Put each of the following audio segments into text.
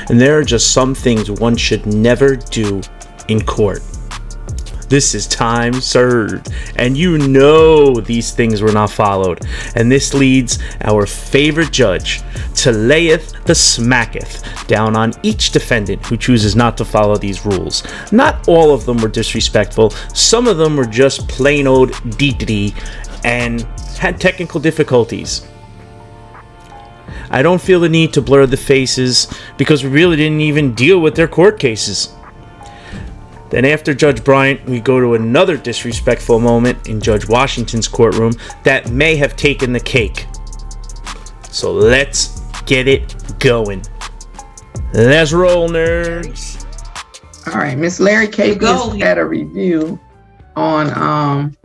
and there are just some things one should never do in court. This is time served, and you know these things were not followed, and this leads our favorite judge to layeth the smacketh down on each defendant who chooses not to follow these rules. Not all of them were disrespectful, some of them were just plain old deedity and had technical difficulties. I don't feel the need to blur the faces because we really didn't even deal with their court cases. Then after Judge Bryant, we go to another disrespectful moment in Judge Washington's courtroom that may have taken the cake. So let's get it going. Let's roll, nerds. All right, Miss Larry K. had a review on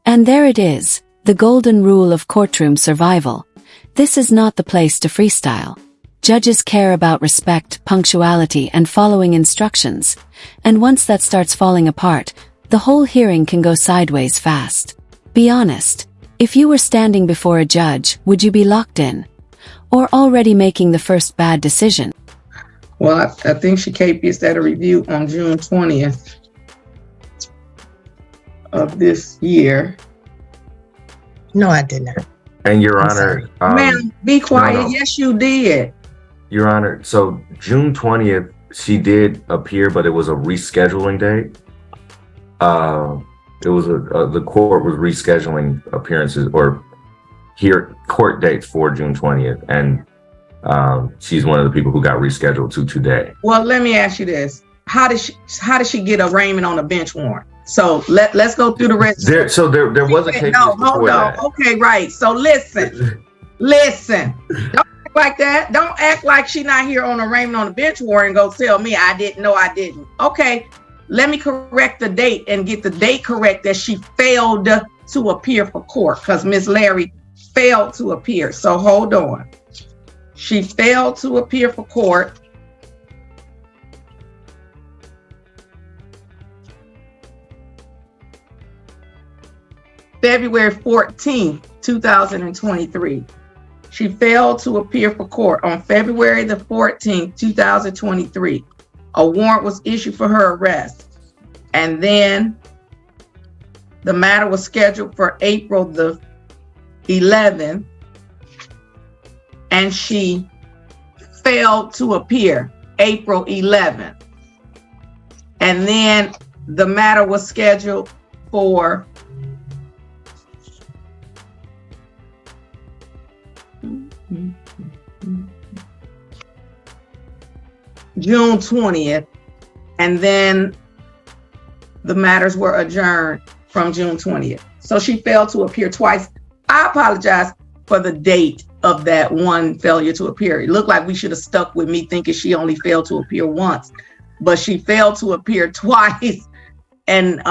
And there it is, the golden rule of courtroom survival. This is not the place to freestyle. Judges care about respect, punctuality, and following instructions. And once that starts falling apart, the whole hearing can go sideways fast. Be honest. If you were standing before a judge, would you be locked in? Or already making the first bad decision? Well, I think she KPS had a review on June 20th of this year. No, I did not. And Your Honor, ma'am, be quiet. No. Yes, you did. Your Honor, so June 20th, she did appear, but it was a rescheduling date. It was the court was rescheduling appearances or court dates for June 20th, and she's one of the people who got rescheduled to today. Well, let me ask you this: how did she get arraignment on a bench warrant? So let's go through the rest. There was a case. No, hold on. That. Okay, right. So listen. Don't act like that. Don't act like she not here on arraignment on the bench warrant and go tell me I didn't know I didn't. Okay, let me correct the date and get the date correct that she failed to appear for court because Miss Larry failed to appear. So hold on. She failed to appear for court. February 14th, 2023. She failed to appear for court on February the 14th, 2023. A warrant was issued for her arrest. And then the matter was scheduled for April the 11th. And she failed to appear April 11th. And then the matter was scheduled for June 20th, and then the matters were adjourned from June 20th. So she failed to appear twice. I apologize for the date of that one failure to appear. It looked like we should have stuck with me thinking she only failed to appear once, but she failed to appear twice, and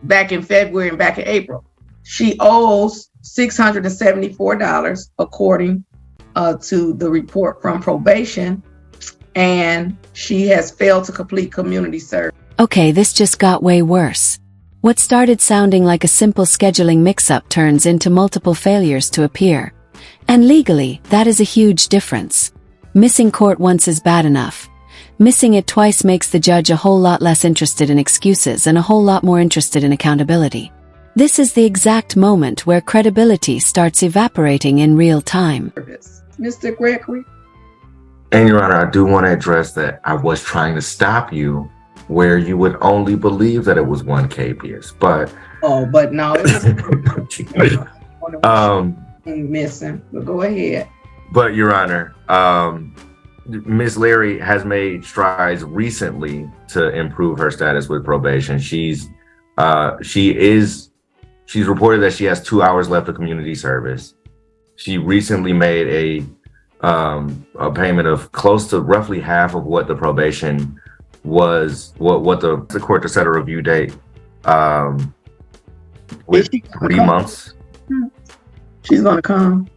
back in February and back in April. She owes $674 according to the report from probation, and she has failed to complete community service. Okay, this just got way worse. What started sounding like a simple scheduling mix-up turns into multiple failures to appear. And legally, that is a huge difference. Missing court once is bad enough. Missing it twice makes the judge a whole lot less interested in excuses and a whole lot more interested in accountability. This is the exact moment where credibility starts evaporating in real time. Mr. Gregory? And Your Honor, I do want to address that I was trying to stop you where you would only believe that it was one KPS, but... Oh, but no, it was missing, but go ahead. But Your Honor, Ms. Larry has made strides recently to improve her status with probation. She's reported that she has 2 hours left of community service. She recently made a payment of close to roughly half of what the probation was, what the court to set a review date with 3 months. She's gonna come.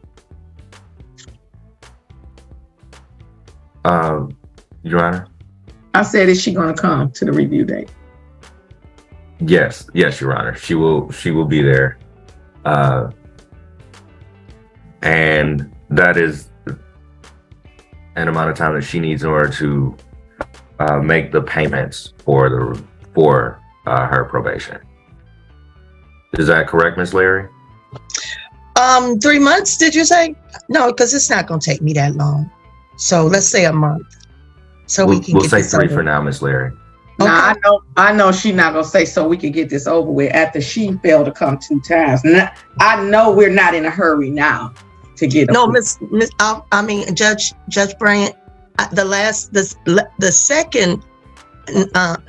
Your Honor? I said, is she gonna come to the review date? Yes, Your Honor. She will be there. And that is an amount of time that she needs in order to make the payments for her probation. Is that correct, Ms. Larry? 3 months, did you say? No, because it's not going to take me that long. So let's say a month. So we'll get say this 3 over. for now, Ms. Larry. Now Okay. I know she's not gonna say so we can get this over with after she failed to come 2 times. Now, I know we're not in a hurry now to get No, Judge Bryant, the second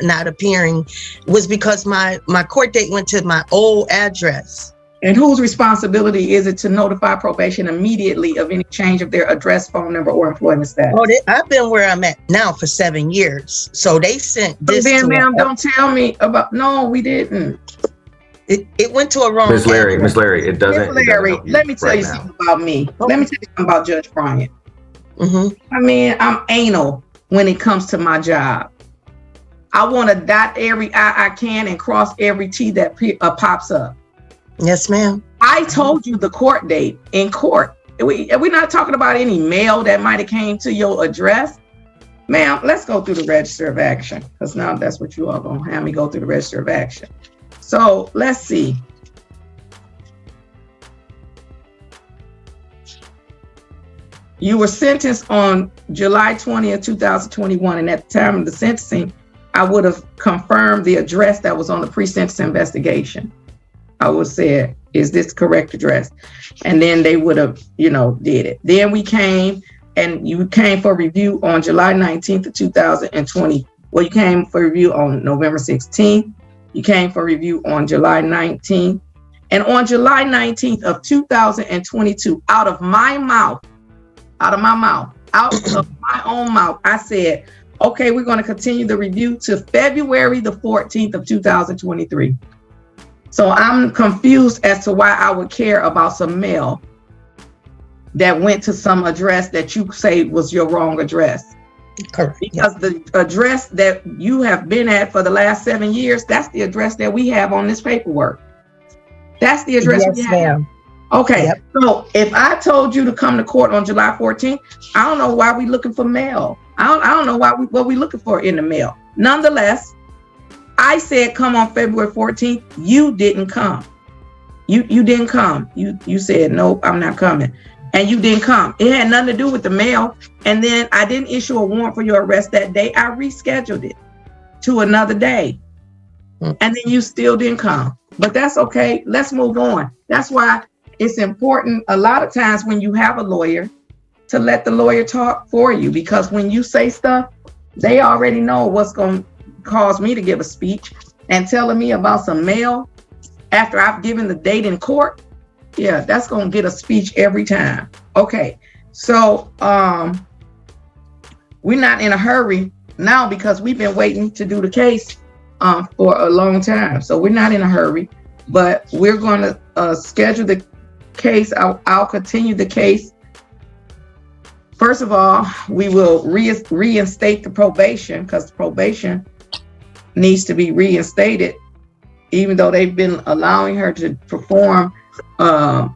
not appearing was because my court date went to my old address. And whose responsibility is it to notify probation immediately of any change of their address, phone number, or employment status? Oh, I've been where I'm at now for 7 years. So they sent this Then, to ma'am, don't tell me about. No, we didn't. it went to a wrong Ms. Larry, address. Ms. Larry, it doesn't. Miss Larry, help you let me tell right you now. something about me. Oh. Let me tell you something about Judge Bryant. Mhm. I mean, I'm anal when it comes to my job. I want to dot every I can and cross every T that pops up. Yes, ma'am. I told you the court date in court. We're not talking about any mail that might have came to your address. Ma'am, let's go through the register of action, because now that's what you are going to have me go through the register of action. So let's see. You were sentenced on July 20th, 2021, and at the time of the sentencing, I would have confirmed the address that was on the pre-sentence investigation. I would say, is this correct address? And then they would have, did it. Then we came, and you came for review on July 19th of 2020. Well, you came for review on November 16th. You came for review on July 19th. And on July 19th of 2022, out of my own mouth, I said, okay, we're going to continue the review to February the 14th of 2023. So I'm confused as to why I would care about some mail that went to some address that you say was your wrong address. Correct. Because the address that you have been at for the last 7 years, that's the address that we have on this paperwork. That's the address we Yes, have. ma'am. Okay, Yep. So if I told you to come to court on July 14th, I don't know why we looking for mail. I don't know what we looking for in the mail. Nonetheless, I said come on February 14th. You didn't come. You didn't come. You said nope, I'm not coming, and you didn't come. It had nothing to do with the mail. And then I didn't issue a warrant for your arrest that day. I rescheduled it to another day, and then you still didn't come. But that's okay. Let's move on. That's why it's important a lot of times when you have a lawyer to let the lawyer talk for you, because when you say stuff, they already know what's going to cause me to give a speech, and telling me about some mail after I've given the date in court. Yeah, that's going to get a speech every time. Okay. So, we're not in a hurry now because we've been waiting to do the case for a long time. So we're not in a hurry, but we're going to schedule the case. I'll continue the case. First of all, we will reinstate the probation, because the probation needs to be reinstated, even though they've been allowing her to perform on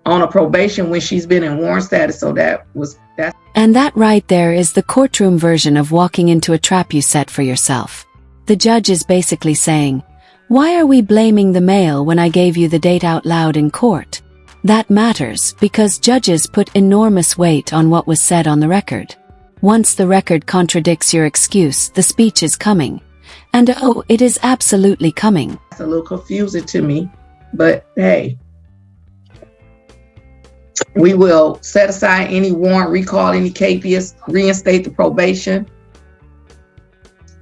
a probation when she's been in warrant status. So that. And that right there is the courtroom version of walking into a trap you set for yourself. The judge is basically saying, why are we blaming the mail when I gave you the date out loud in court? That matters because judges put enormous weight on what was said on the record. Once the record contradicts your excuse, the speech is coming. And oh, it is absolutely coming. It's a little confusing to me, but hey, we will set aside any warrant, recall any capias, reinstate the probation,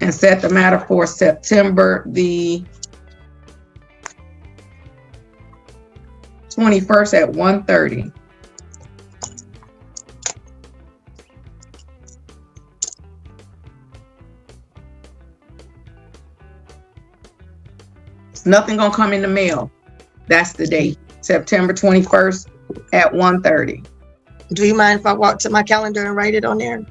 and set the matter for September the 21st at 1:30. Nothing gonna come in the mail. That's the date, September 21st at 1:30. Do you mind if I walk to my calendar and write it on there?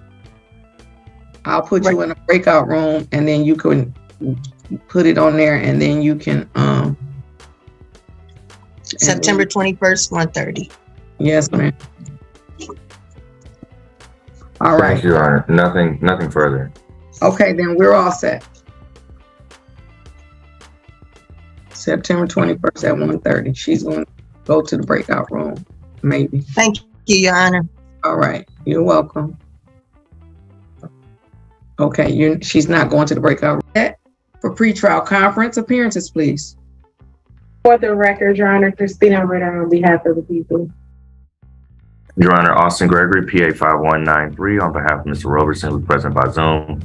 I'll put you in a breakout room, and then you can put it on there, and then you can September 21st, 1:30. Yes, ma'am. All right. Thank you, Your Honor. Nothing further. Okay, then we're all set. September 21st at 1:30. She's going to go to the breakout room, maybe. Thank you, Your Honor. All right, you're welcome. Okay, she's not going to the breakout room. For pretrial conference appearances, please. For the record, Your Honor, Christina Ritter on behalf of the people. Your Honor, Austin Gregory, PA 5193, on behalf of Mr. Roberson, who's present by Zoom.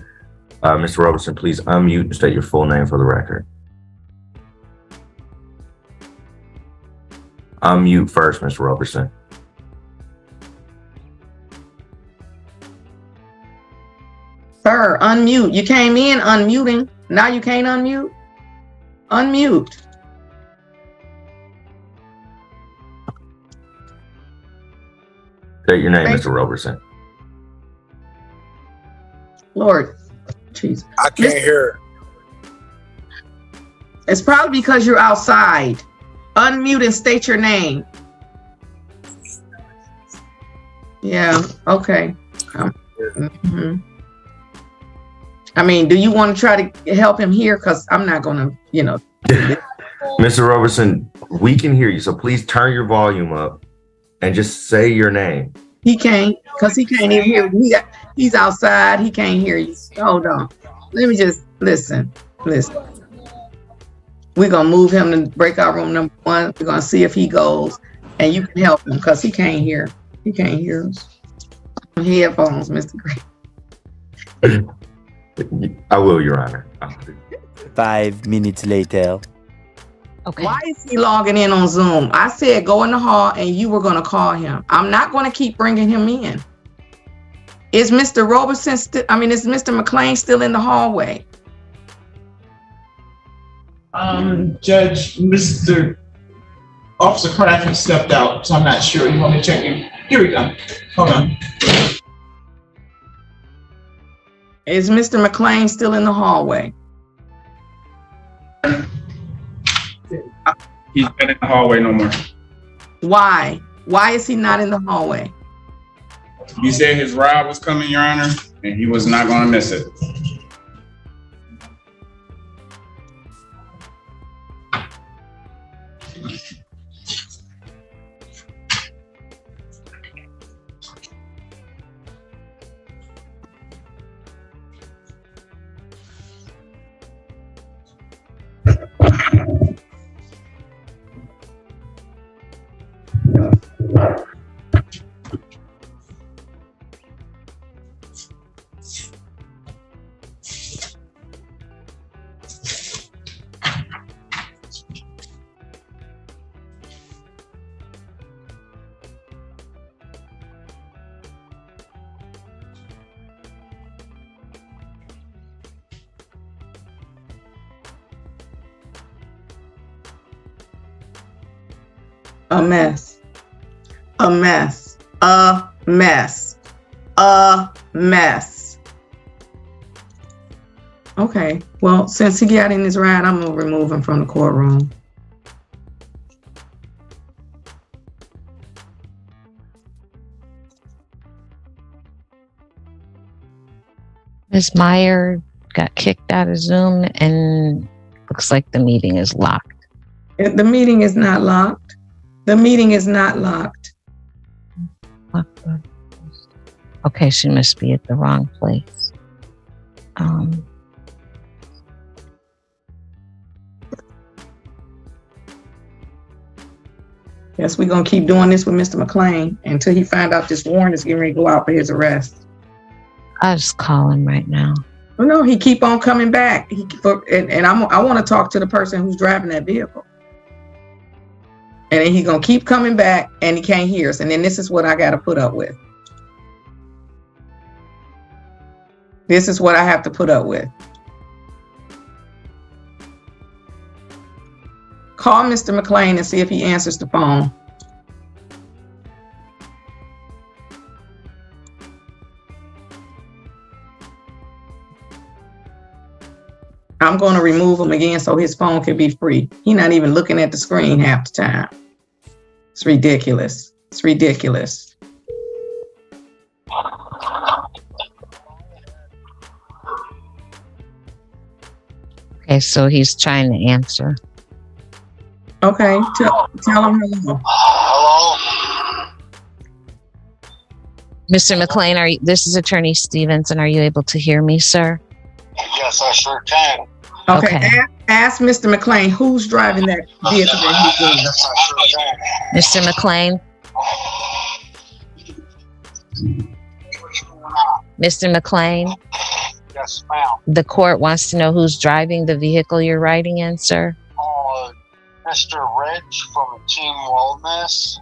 Mr. Roberson, please unmute and state your full name for the record. Unmute first, Mr. Roberson. Sir, unmute. You came in unmuting. Now you can't unmute. Unmute. State your name, Mr. Roberson. Lord, Jesus. I can't hear. It's probably because you're outside. Unmute and state your name. Yeah, okay. I mean, do you want to try to help him here? Because I'm not going to, Mr. Roberson, we can hear you, so please turn your volume up and just say your name. He can't, because he can't even hear you. He's outside. He can't hear you. Hold on. Let me just listen. We're going to move him to breakout room number 1. We're going to see if he goes, and you can help him because he can't hear. He can't hear us. Headphones, Mr. Gray. I will, Your Honor. 5 minutes later. Okay. Why is he logging in on Zoom? I said go in the hall and you were going to call him. I'm not going to keep bringing him in. Is Mr. Roberson is Mr. McLean still in the hallway? Judge, Mr. Officer Craft has stepped out, so I'm not sure. You want me to check him? Here we go. Hold on. Is Mr. McLean still in the hallway? He's not in the hallway no more. Why? Why is he not in the hallway? You said his ride was coming, Your Honor, and he was not going to miss it. A mess. A mess. A mess. A mess. Okay, well, since he got in his ride, I'm gonna remove him from the courtroom. Ms. Meyer got kicked out of Zoom and looks like the meeting is locked. The meeting is not locked. The meeting is not locked. Okay, she must be at the wrong place. Yes, we're gonna keep doing this with Mr. McLean until he find out this warrant is getting ready to go out for his arrest. I'll just call him right now. Oh, no, he keep on coming back. I want to talk to the person who's driving that vehicle. And then he's gonna keep coming back, and he can't hear us. And then this is what I got to put up with. This is what I have to put up with. Call Mr. McLean and see if he answers the phone. I'm going to remove him again so his phone can be free. He's not even looking at the screen half the time. It's ridiculous. It's ridiculous. Okay, so he's trying to answer. Okay, tell him hello. Hello? Mr. McLean, this is Attorney Stevenson. Are you able to hear me, sir? Yes, I sure can. Okay, Okay. ask Mr. McLean who's driving that vehicle that he's in. Yes, I sure can. Mr. McLean? Mr. McLean, Yes, ma'am. the court wants to know who's driving the vehicle you're riding in, sir. Mr. Rich from Team Wellness.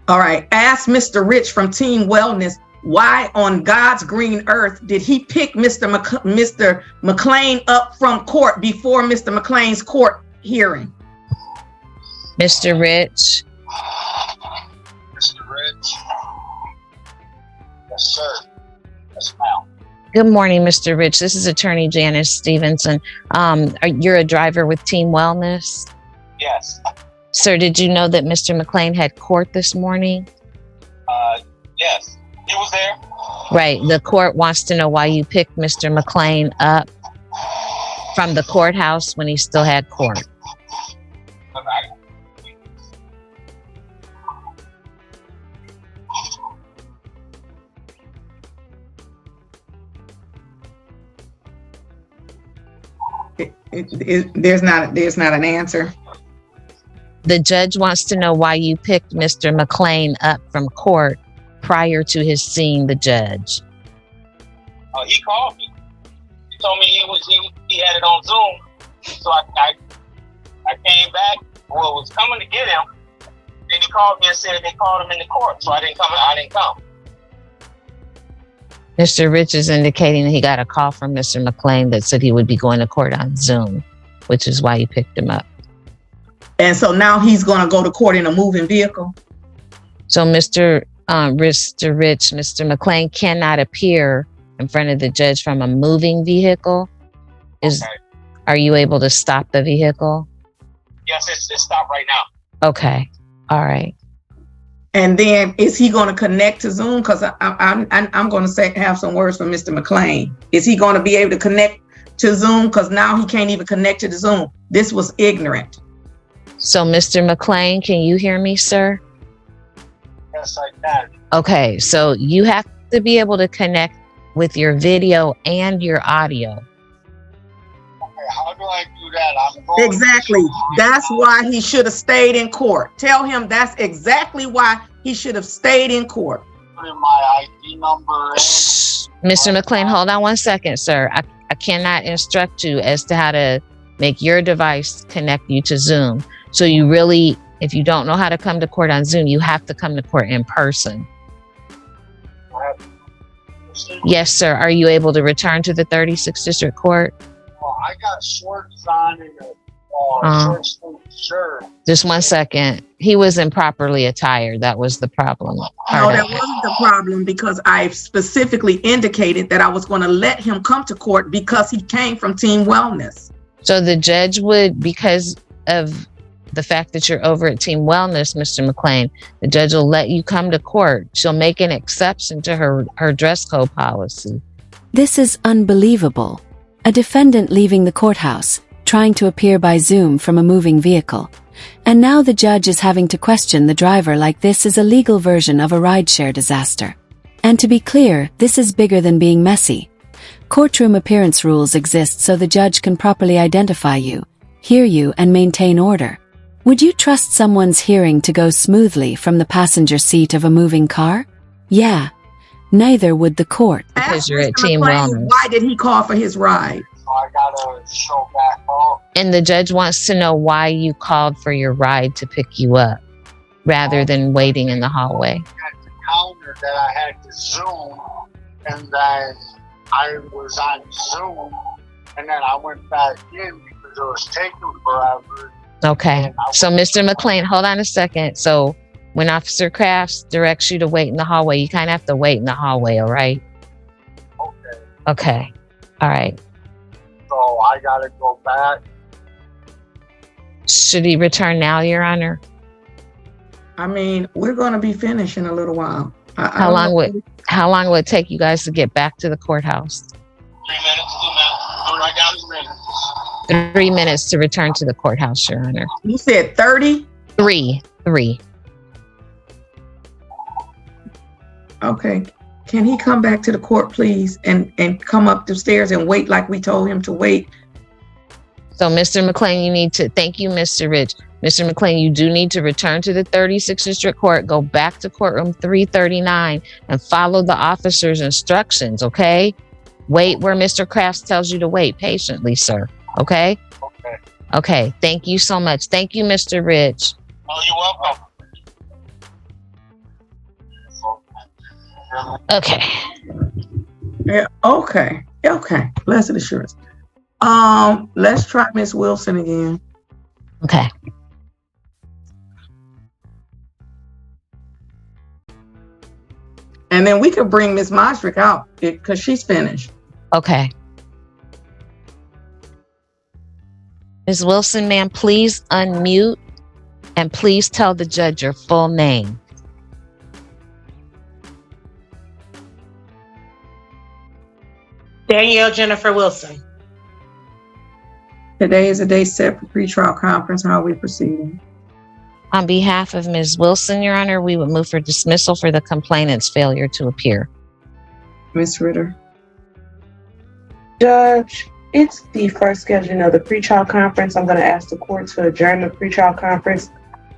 All right, ask Mr. Rich from Team Wellness, why on God's green earth did he pick Mr. McLean up from court before Mr. McLean's court hearing? Mr. Rich? Mr. Rich. Yes, sir. Yes, ma'am. Good morning, Mr. Rich. This is Attorney Janice Stevenson. You're a driver with Team Wellness? Yes. Sir, did you know that Mr. McLean had court this morning? Yes. He was there. Right. The court wants to know why you picked Mr. McLean up from the courthouse when he still had court. There's not an answer. The judge wants to know why you picked Mr. McLean up from court prior to his seeing the judge. He called me. He told me he had it on Zoom. So I came back. Well, was coming to get him. Then he called me and said they called him in the court. So I didn't come. Mr. Rich is indicating that he got a call from Mr. McLean that said he would be going to court on Zoom, which is why you picked him up. And so now he's going to go to court in a moving vehicle. So Mr. Rich, Mr. McLean cannot appear in front of the judge from a moving vehicle. Are you able to stop the vehicle? Yes, it's stopped right now. Okay. All right. And then is he going to connect to Zoom? Because I'm going to have some words from Mr. McLean. Is he going to be able to connect to Zoom? Because now he can't even connect to the Zoom. This was ignorant. So Mr. McLean, can you hear me, sir? Yes, I can. Okay. So you have to be able to connect with your video and your audio. Okay, how do I do that? I'm going Exactly. That's why he should have stayed in court. Tell him that's exactly why he should have stayed in court. Put in my ID number in. Mr. McLean, hold on 1 second, sir. I cannot instruct you as to how to make your device connect you to Zoom. So you really, if you don't know how to come to court on Zoom, you have to come to court in person. Yes, sir. Are you able to return to the 36th District Court? Well, I got shorts on and a short sleeve shirt. Just 1 second. He was improperly attired. That was the problem. No, that wasn't the problem, because I specifically indicated that I was going to let him come to court because he came from Team Wellness. So the judge would, because of the fact that you're over at Team Wellness, Mr. McLean, the judge will let you come to court. She'll make an exception to her dress code policy. This is unbelievable. A defendant leaving the courthouse, trying to appear by Zoom from a moving vehicle. And now the judge is having to question the driver like this is a legal version of a rideshare disaster. And to be clear, this is bigger than being messy. Courtroom appearance rules exist so the judge can properly identify you, hear you, and maintain order. Would you trust someone's hearing to go smoothly from the passenger seat of a moving car? Yeah. Neither would the court. Because you're at Team McLean, Wellness. why did he call for his ride? So I gotta show back up. And the judge wants to know why you called for your ride to pick you up rather than waiting in the hallway. At the counter that I had to Zoom, and then I was on Zoom, and then I went back in because it was taking forever. Okay. So Mr. McLean, hold on a second. So when Officer Crafts directs you to wait in the hallway, you kind of have to wait in the hallway, all right? Okay. Okay. All right. So I gotta go back. Should he return now, Your Honor? I mean, we're going to be finished in a little while. How long would it take you guys to get back to the courthouse? 3 minutes, 2 minutes. I got 3 minutes. 3 minutes to return to the courthouse, Your Honor. You said 30? 3. Okay. Can he come back to the court, please, and come up the stairs and wait like we told him to wait? So, Mr. McClain, you need to, thank you, Mr. Rich. Mr. McClain, you do need to return to the 36th District Court, go back to courtroom 339 and follow the officer's instructions, okay? Wait where Mr. Crafts tells you to wait patiently, sir, okay? Okay, thank you so much. Thank you, Mr. Rich. Oh, you're welcome. Okay. Yeah, okay. Blessed assurance. Let's try Miss Wilson again. Okay. And then we could bring Miss Mostrick out because she's finished. Okay. Ms. Wilson, ma'am, please unmute and please tell the judge your full name. Danielle Jennifer Wilson. Today is a day set for pretrial conference. How are we proceeding? On behalf of Ms. Wilson, Your Honor, we would move for dismissal for the complainant's failure to appear. Ms. Ritter. Judge, it's the first scheduling of the pretrial conference. I'm going to ask the court to adjourn the pretrial conference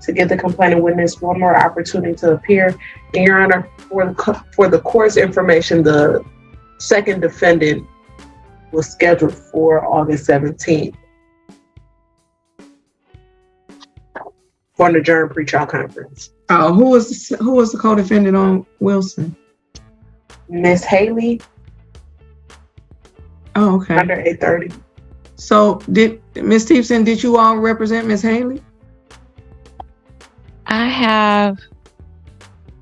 to give the complainant witness one more opportunity to appear. And Your Honor, for the court's information, the second defendant was scheduled for August 17th for an adjourned pretrial conference. Who was the co-defendant on Wilson? Miss Haley. Oh, okay. Under 8:30. So did Ms. Stevenson, did you all represent Ms. Haley? I have,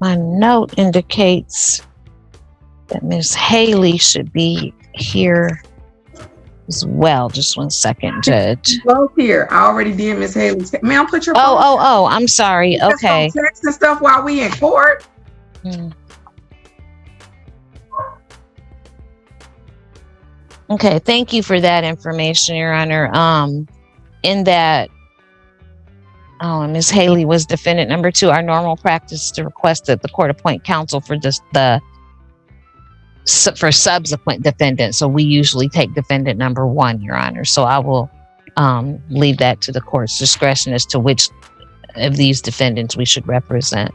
my note indicates that Ms. Haley should be here as well. Just 1 second, Judge. Both here. I already did Ms. Haley's. Ma'am, put your phone Oh, I'm sorry. Okay. Text and stuff while we in court. Okay, thank you for that information, Your Honor. In that, and Ms. Haley was defendant number 2. Our normal practice to request that the court appoint counsel for for subsequent defendants. So we usually take defendant number 1, Your Honor. So I will leave that to the court's discretion as to which of these defendants we should represent.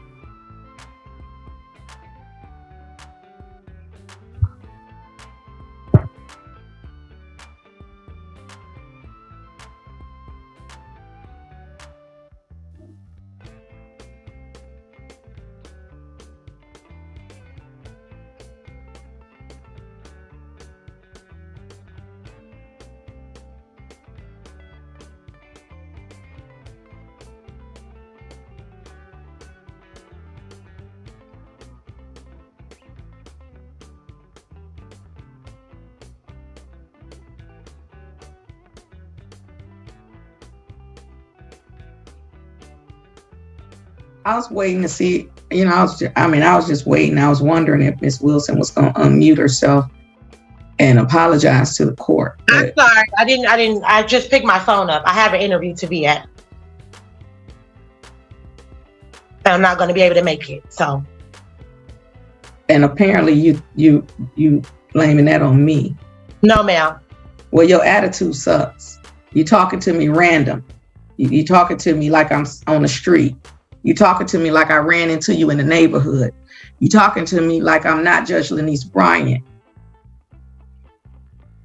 I was waiting to see, I was just waiting. I was wondering if Miss Wilson was going to unmute herself and apologize to the court. I'm sorry. I didn't. I just picked my phone up. I have an interview to be at. I'm not going to be able to make it. So. And apparently you blaming that on me. No, ma'am. Well, your attitude sucks. You talking to me random. You talking to me like I'm on the street. You talking to me like I ran into you in the neighborhood. You talking to me like I'm not Judge Lenise Bryant.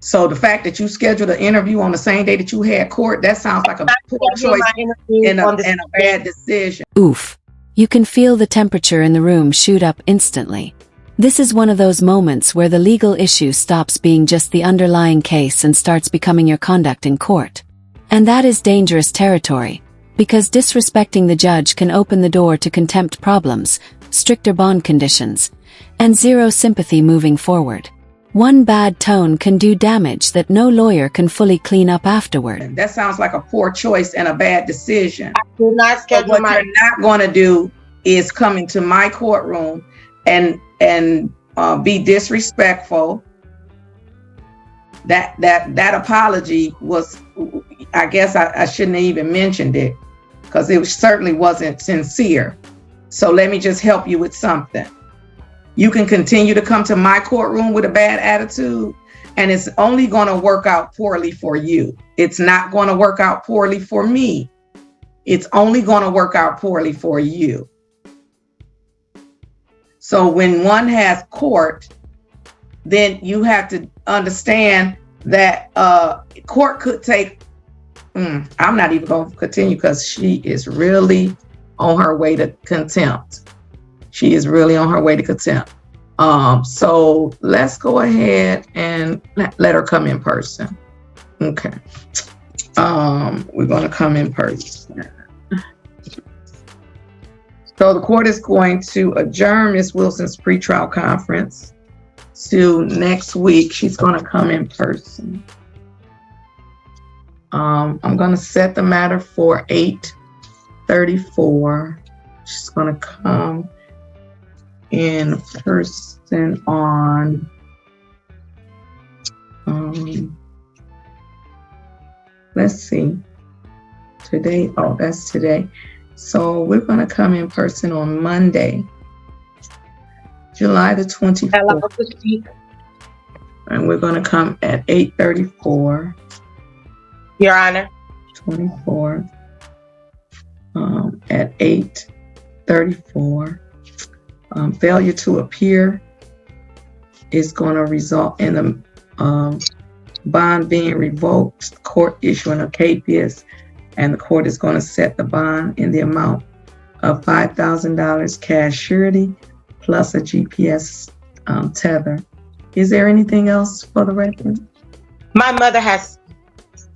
So the fact that you scheduled an interview on the same day that you had court, that sounds like a poor choice and a bad decision. Oof. You can feel the temperature in the room shoot up instantly. This is one of those moments where the legal issue stops being just the underlying case and starts becoming your conduct in court. And that is dangerous territory, because disrespecting the judge can open the door to contempt problems, stricter bond conditions, and zero sympathy moving forward. One bad tone can do damage that no lawyer can fully clean up afterward. That sounds like a poor choice and a bad decision. I did not schedule what you're not going to do is come into my courtroom and be disrespectful, that apology was, I guess I shouldn't have even mentioned it, because it certainly wasn't sincere. So let me just help you with something. You can continue to come to my courtroom with a bad attitude, and it's only going to work out poorly for you. It's not going to work out poorly for me. It's only going to work out poorly for you. So when one has court, then you have to understand that court could take, I'm not even going to continue because she is really on her way to contempt. She is really on her way to contempt. So let's go ahead and let her come in person. Okay. We're going to come in person. So the court is going to adjourn Ms. Wilson's pretrial conference to next week. She's going to come in person. I'm going to set the matter for 8:34. She's going to come in person on let's see, today. Oh, that's today. So we're going to come in person on Monday, July the 24th. And we're going to come at 8:34. Your Honor. 24th. At 8:34. Failure to appear is going to result in the bond being revoked, court issuing a capias, and the court is going to set the bond in the amount of $5,000 cash surety plus a GPS tether. Is there anything else for the record? My mother has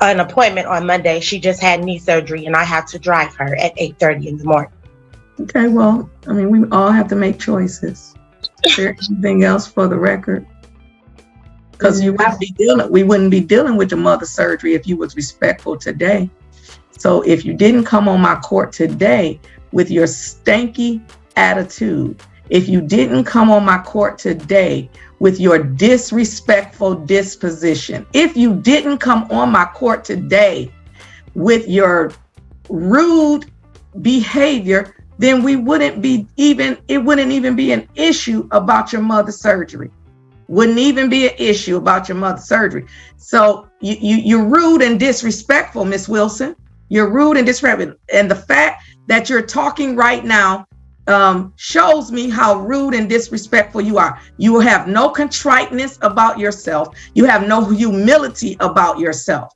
an appointment on Monday. She just had knee surgery, and I have to drive her at 8:30 in the morning. Okay, well, I mean, we all have to make choices. Is there anything else for the record? Because we wouldn't be dealing with your mother's surgery if you was respectful today. So if you didn't come on my court today with your stanky attitude, if you didn't come on my court today with your disrespectful disposition, if you didn't come on my court today with your rude behavior, then it wouldn't even be an issue about your mother's surgery. Wouldn't even be an issue about your mother's surgery. So you're rude and disrespectful, Miss Wilson. You're rude and disrespectful. And the fact that you're talking right now shows me how rude and disrespectful you are. You have no contriteness about yourself. You have no humility about yourself.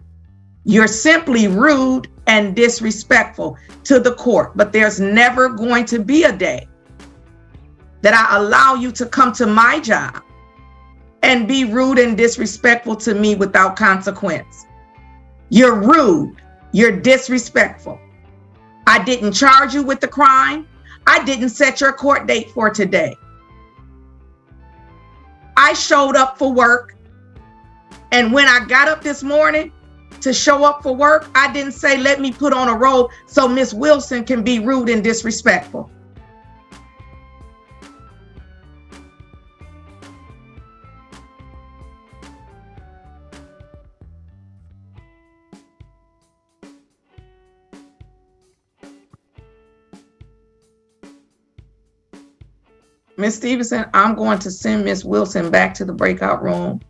You're simply rude and disrespectful to the court. But there's never going to be a day that I allow you to come to my job and be rude and disrespectful to me without consequence. You're rude. You're disrespectful. I didn't charge you with the crime. I didn't set your court date for today. I showed up for work. And when I got up this morning to show up for work, I didn't say, let me put on a robe so Miss Wilson can be rude and disrespectful. Ms. Stevenson, I'm going to send Ms. Wilson back to the breakout room,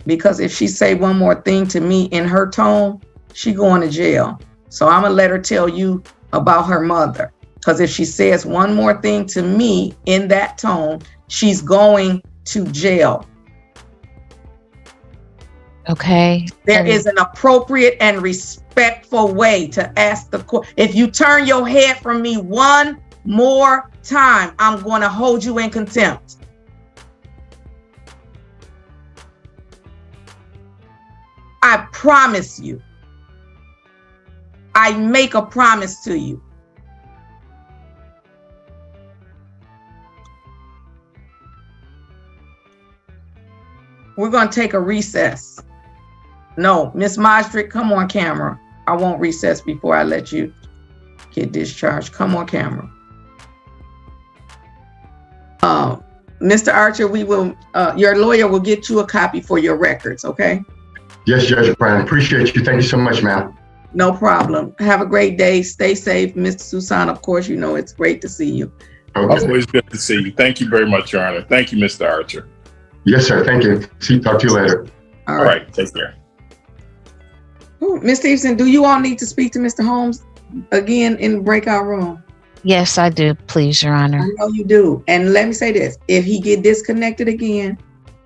because if she say one more thing to me in her tone, she going to jail. So I'm gonna let her tell you about her mother, because if she says one more thing to me in that tone, she's going to jail. Okay. There is an appropriate and respectful way to ask the court. If you turn your head from me one more time, I'm going to hold you in contempt. I promise you. I make a promise to you. We're going to take a recess. No, Miss Modrick, come on camera. I won't recess before I let you get discharged. Come on camera. Mr. Archer, we will, your lawyer will get you a copy for your records, okay? Yes, Judge Bryant. Appreciate you. Thank you so much, ma'am. No problem. Have a great day. Stay safe. Mr. Susan, of course, you know it's great to see you. Okay. Always good to see you. Thank you very much, Your Honor. Thank you, Mr. Archer. Yes, sir. Thank you. Talk to you later. All All right. Take care. Ms. Stevenson, do you all need to speak to Mr. Holmes again in the breakout room? Yes, I do. Please, Your Honor. I know you do. And let me say this. If he get disconnected again,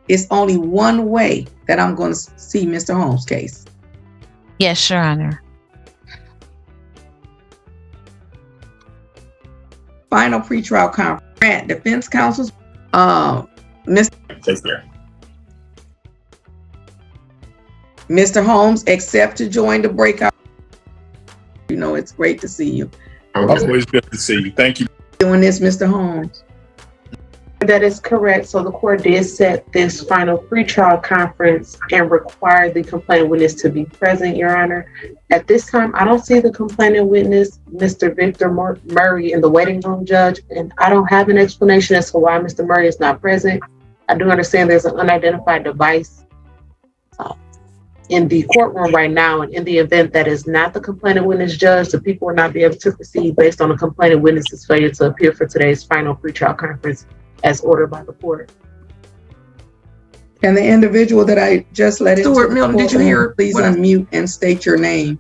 it's only one way that I'm going to see Mr. Holmes' case. Yes, Your Honor. Final pretrial conference. Grant defense counsel's Mr. Take care. Mr. Holmes, accept to join the breakout. You know it's great to see you. Okay. Always good to see you. Thank you. Doing this, Mr. Holmes. That is correct. So the court did set this final pretrial conference and required the complaining witness to be present, Your Honor. At this time, I don't see the complaining witness, Mr. Victor Murray, in the waiting room, Judge, and I don't have an explanation as to why Mr. Murray is not present. I do understand there's an unidentified device in the courtroom right now, and in the event that is not the complaining witness, Judge, the people will not be able to proceed based on the complaining witness's failure to appear for today's final pretrial conference as ordered by the court. And the individual that I just let in. Stuart Milton, did you hear? Please What? unmute and state your name.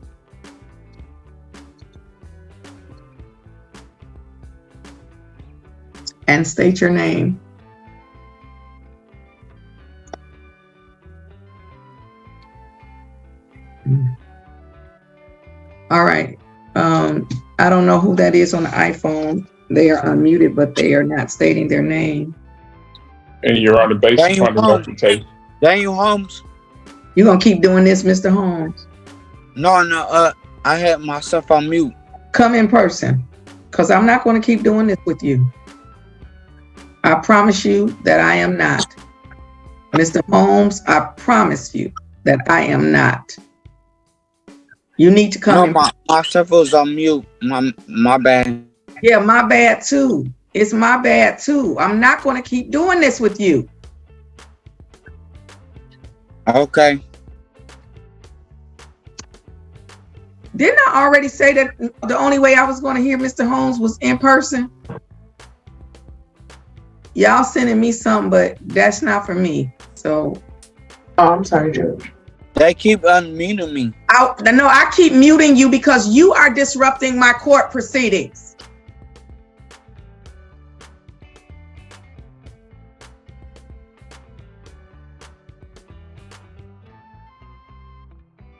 And state your name. All right. I don't know who that is on the iPhone. They are unmuted, but they are not stating their name. And Your Honor, based Daniel upon the Holmes. reputation. Daniel Holmes. You gonna keep doing this, Mr. Holmes? No, I had myself on mute. Come in person, because I'm not going to keep doing this with you. I promise you that I am not. Mr. Holmes, I promise you that I am not. You need to come. No, myself was on mute. My bad. Yeah, my bad too. It's my bad too. I'm not going to keep doing this with you. Okay. Didn't I already say that the only way I was going to hear Mr. Holmes was in person? Y'all sending me something, but that's not for me. So. Oh, I'm sorry, Judge. They keep unmuting me. No, I keep muting you because you are disrupting my court proceedings.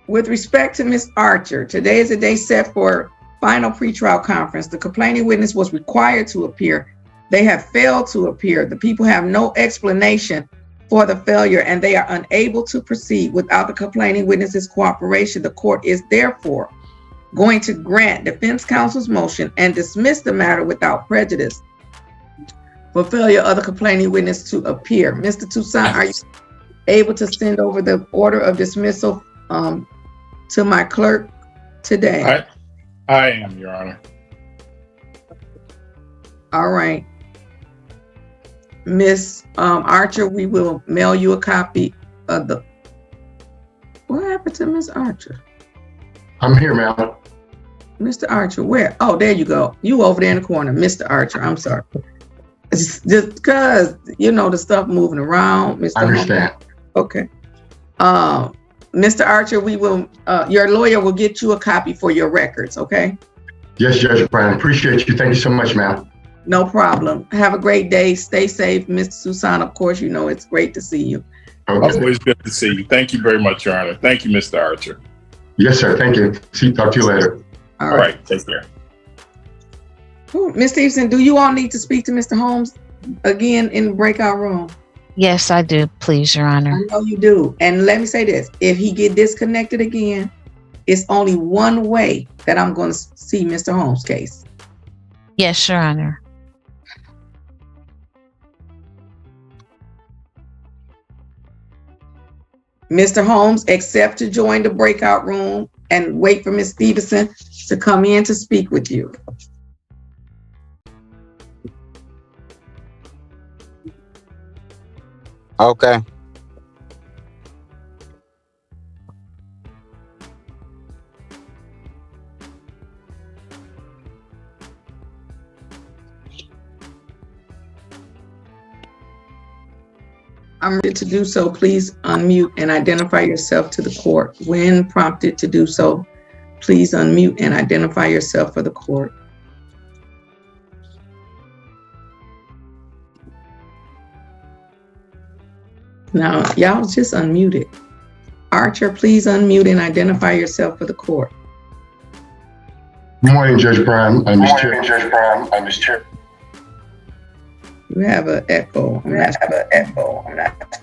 With respect to Ms. Archer, today is the day set for final pretrial conference. The complaining witness was required to appear. They have failed to appear. The people have no explanation for the failure, and they are unable to proceed without the complaining witness's cooperation. The court is therefore going to grant defense counsel's motion and dismiss the matter without prejudice for failure of the complaining witness to appear. Mr. Toussaint, are you able to send over the order of dismissal to my clerk today? I am, Your Honor. All right. Miss Archer, we will mail you a copy of the. What happened to Miss Archer? I'm here, ma'am. Mr. Archer, where? Oh, there you go. You over there in the corner, Mr. Archer. I'm sorry. Just because, you know, the stuff moving around, Mr. I understand. Okay. Mr. Archer, we will, your lawyer will get you a copy for your records, okay? Yes, Judge Bryant. Appreciate you. Thank you so much, ma'am. No problem. Have a great day. Stay safe. Mr. Susan, of course, you know it's great to see you. Okay. Always good to see you. Thank you very much, Your Honor. Thank you, Mr. Archer. Yes, sir. Thank you. Talk to you later. All All right. Take care. Ms. Stevenson, do you all need to speak to Mr. Holmes again in the breakout room? Yes, I do. Please, Your Honor. I know you do. And let me say this. If he get disconnected again, it's only one way that I'm going to see Mr. Holmes' case. Yes, Your Honor. Mr. Holmes, accept to join the breakout room and wait for Ms. Stevenson to come in to speak with you. Okay. I'm ready to do so. Please unmute and identify yourself to the court. When prompted to do so, please unmute and identify yourself for the court. Now, y'all just unmute it. Archer, please unmute and identify yourself for the court. Good morning, Judge Bryant. I'm Ms. Chair. Chair. You have an echo. I'm not.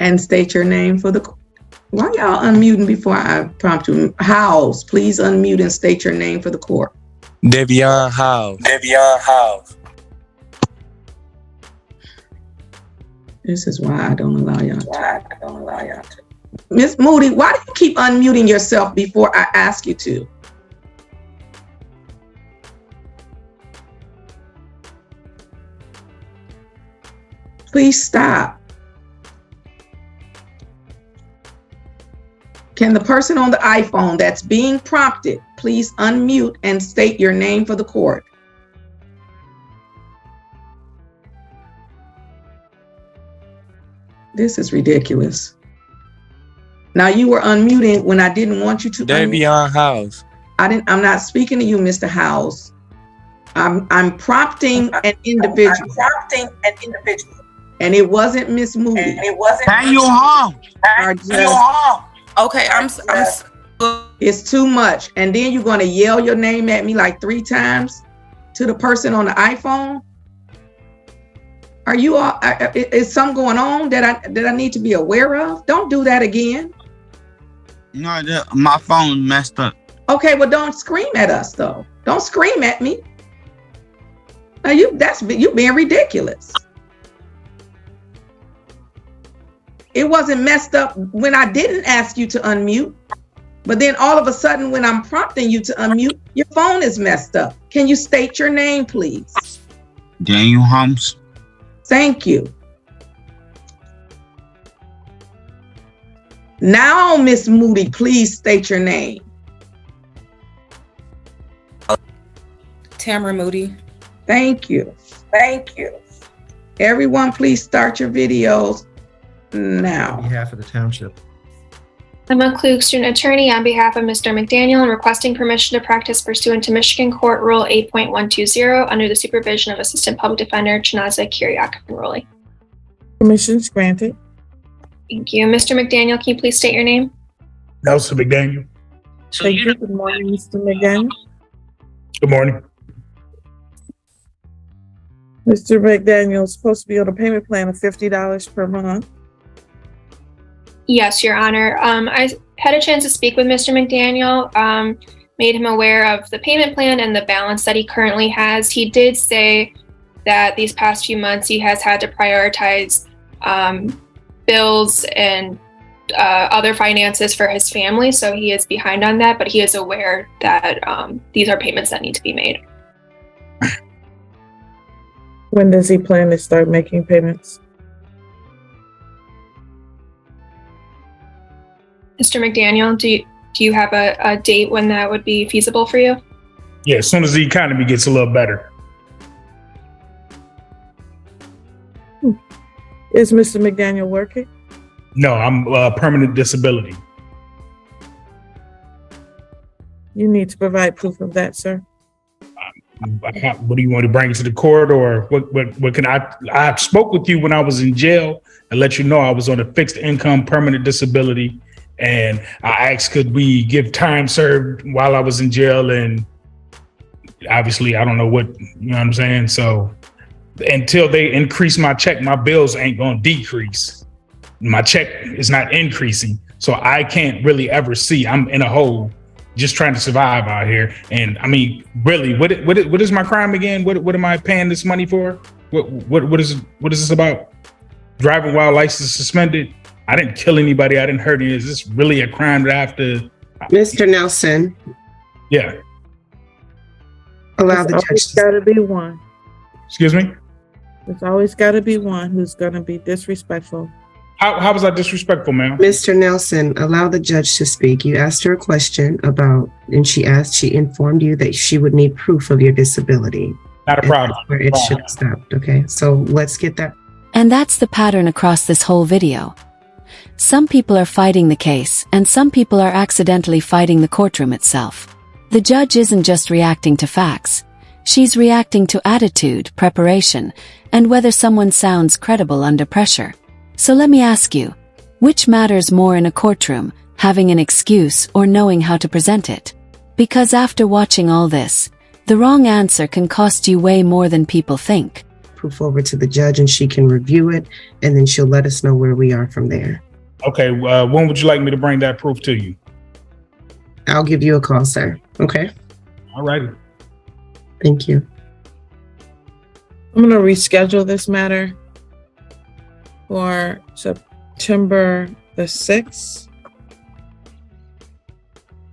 And state your name for the court. Why y'all unmuting before I prompt you? House, please unmute and state your name for the court. Devion House. This is why I don't allow y'all to. Miss Moody, why do you keep unmuting yourself before I ask you to? Please stop. Can the person on the iPhone that's being prompted please unmute and state your name for the court? This is ridiculous. Now you were unmuting when I didn't want you to. Devion House. I'm not speaking to you, Mr. House. I'm prompting an individual. And it wasn't Miss Moody. Daniel Home. Okay, I'm It's too much. And then you're going to yell your name at me like 3 times to the person on the iPhone. Are you all? Is something going on that I need to be aware of? Don't do that again. No, my phone messed up. Okay, well, don't scream at us though. Don't scream at me. Now you being ridiculous. It wasn't messed up when I didn't ask you to unmute, but then all of a sudden when I'm prompting you to unmute, your phone is messed up. Can you state your name, please? Daniel Holmes. Thank you. Now, Miss Moody, please state your name. Tamara Moody. Thank you. Everyone, please start your videos now. On behalf of the township. Emma Klug, student attorney, on behalf of Mr. McDaniel, and requesting permission to practice pursuant to Michigan Court Rule 8.120 under the supervision of Assistant Public Defender Chinaza Kiriakan-Rowley. Permission is granted. Thank you. Mr. McDaniel, can you please state your name? Nelson McDaniel. Thank you. Good morning, Mr. McDaniel. Good morning. Mr. McDaniel is supposed to be on a payment plan of $50 per month. Yes, Your Honor. I had a chance to speak with Mr. McDaniel, made him aware of the payment plan and the balance that he currently has. He did say that these past few months he has had to prioritize bills and other finances for his family, so he is behind on that, but he is aware that these are payments that need to be made. When does he plan to start making payments? Mr. McDaniel, do you have a date when that would be feasible for you? Yeah, as soon as the economy gets a little better. Is Mr. McDaniel working? No, I'm permanent disability. You need to provide proof of that, sir. What do you want to bring to the court, or what can I spoke with you when I was in jail and let you know I was on a fixed income permanent disability, and I asked could we give time served while I was in jail, and obviously I don't know what, you know what I'm saying? So until they increase my check, my bills ain't gonna decrease. My check is not increasing, so I can't really ever see. I'm in a hole just trying to survive out here. And I mean, really, what is my crime again? What am I paying this money for? What is this about? Driving while license suspended? I didn't kill anybody. I didn't hurt any. Is this really a crime that I have to? Mr. Nelson, Yeah. allow the There's judge always to got to be one. Excuse me? There's always got to be one who's going to be disrespectful. How was I disrespectful, ma'am? Mr. Nelson, allow the judge to speak. You asked her a question about, and she informed you that she would need proof of your disability. Not a problem. That's where it should have stopped. Okay, so let's get that. And that's the pattern across this whole video. Some people are fighting the case, and some people are accidentally fighting the courtroom itself. The judge isn't just reacting to facts. She's reacting to attitude, preparation, and whether someone sounds credible under pressure. So let me ask you, which matters more in a courtroom, having an excuse or knowing how to present it? Because after watching all this, the wrong answer can cost you way more than people think. Proof over to the judge and she can review it, and then she'll let us know where we are from there. Okay, when would you like me to bring that proof to you? I'll give you a call, sir. Okay? All righty. Thank you. I'm going to reschedule this matter for September the 6th